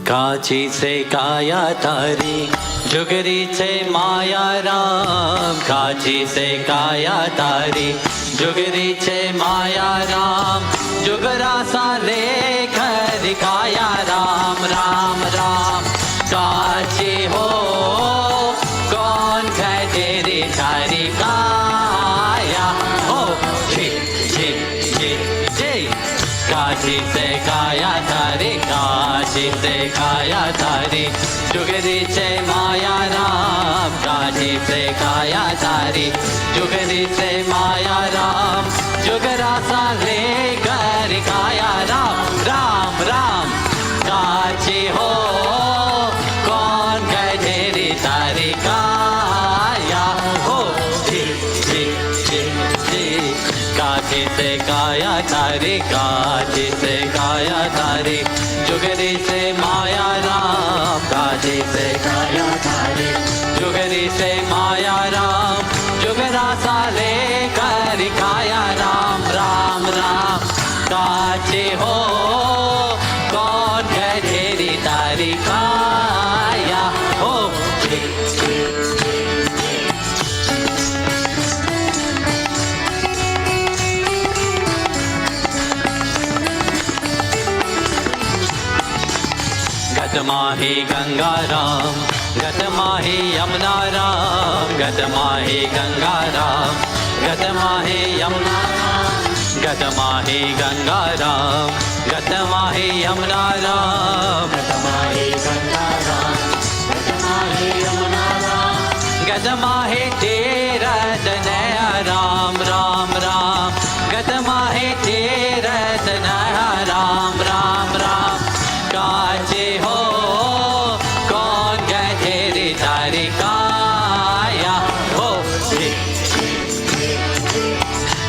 काची से काया तारी जुगरी से माया राम। काची से काया तारी जुगरी से माया राम। जुगरा सा लेकर दिखाया राम राम राम। काची हो कौन है तेरी तारी काया हो। जी जी जी जी। काची से काया तारी काची से काया तारी जुगरी से माया राम। काची से काया तारी जुगरी से माया राम। जुगरा सा लेकर काया राम राम राम। काची हो कौन है तेरी तारी काया हो। जी जी जी जी। काची से काया तारी काची से काया तारी जुगरी से माया राम। काची से काया तारी जुगरी से माया राम। जुगरा सा लेकर काया राम राम राम। काची हो कौन है तेरी तारी काया हो। जी जी गतमाही गंगा राम गतमाही यमुना राम। गतमाही गंगा राम गतमाही यमुना राम। गतमाही गंगा राम गतमाही यमुना राम। गतमाही गंगा राम गतमाही यमुना राम। गतमाही तीरथ नया राम राम राम। गतमाही तीरथ नया राम राम राम। काची हो कौन है तेरी तारी काया हो।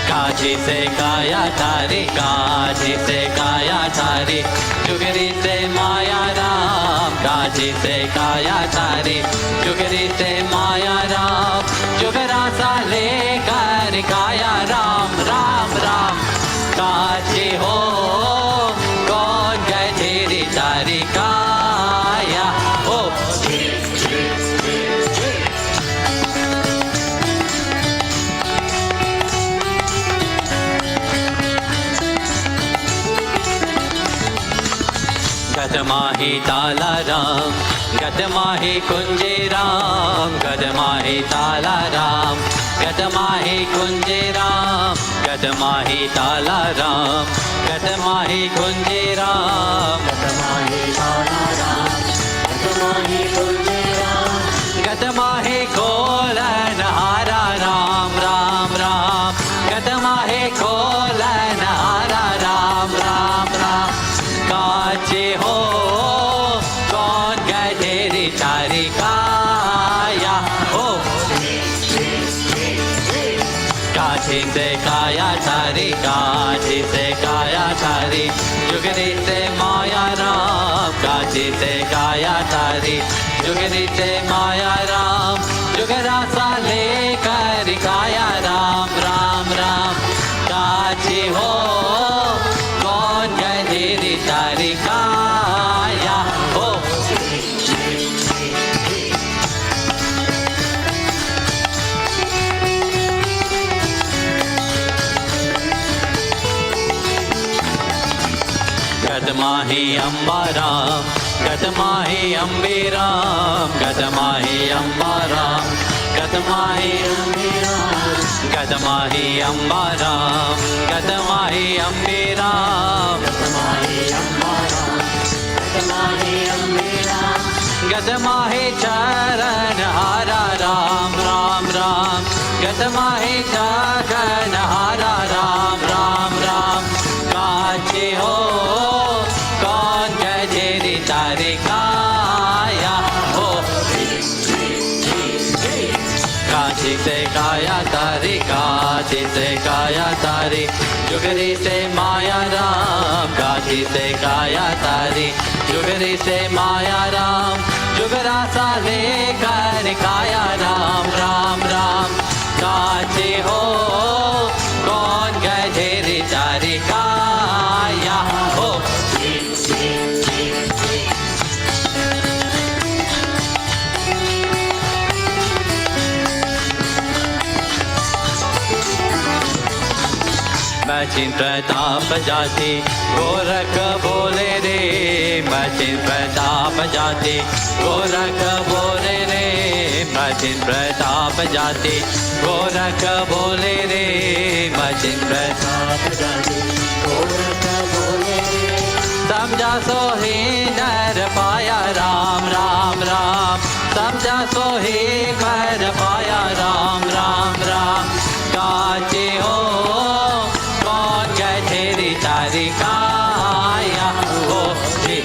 काची से काया तारी काची से काया तारी जुगरी से माया राम। काची से काया तारी जुगरी से माया राम। जुगरा सा लेकर काया राम राम राम। काची हो कौन है तेरी तारी काया हो। गतमाही ताला राम गतमाही कुंजे राम। गतमाही ताला राम गतमाही कुंजे राम। गतमाही ताला राम गतमाही कुंजे राम। गतमाही ताला राम गतमाही कुंजे राम। गतमाही कोलन हारा राम राम राम। गतमाही कोलन हारा राम राम राम। काची हो कौन है तेरी तारी काया हो। काची से काया तारी काची से काया तारी जुगरी से माया राम। काची से काया तारी जुगरी से माया राम। जुगरा सा लेकर काया राम राम राम। काची हो कौन है तेरी तारी काया हो। गतमाही अम्बा राम गतमाही अम्बे राम। गतमाही अम्बा राम गतमाही अम्बे राम। गतमाही अम्बा राम गतमाही अम्बे राम। गतमाही अम्बा राम गतमाही अम्बे राम। गतमाही चरण हारा राम राम राम। गतमाही चरण हारा राम राम राम। काची हो कौन है तेरी तारी काया हो। काची से काया तारी काची से काया तारी जुगरी से माया राम। काची से काया तारी जुगरी से माया राम। जुगरा सा लेकर काया राम राम राम। काची हो कौन है तेरी तारी काया हो। मचिन प्रताप जाति गोरख बोले रे मचिन प्रताप जाति गोरख बोले रे मचिन प्रताप जाति गोरख बोले रे मचिन प्रताप जाति गोरख बोले रे समझा सोही नर पाया राम राम राम समझा सोही नर पाया राम राम राम काचे हो कौन कैसे री तारी काया हो जी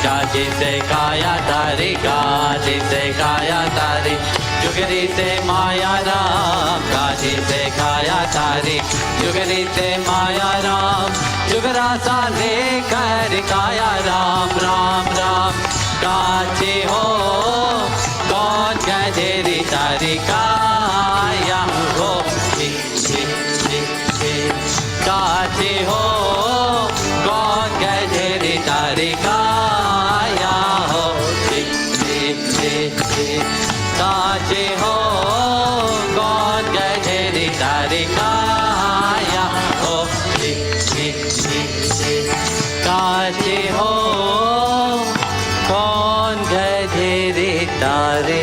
काचे से काया तारी काचे से काया तारी जुगरी से माया राम काचे से काया तारी जुगरी से माया राम जुगरा सा लेकर काया राम राम राम काचे हो कौन गधेरी तारी काया हो काचे हो कौन गधेरी तारी काया हो काचे हो कौन गधेरी तारी काया हो काचे हो कौन गधेरी तारे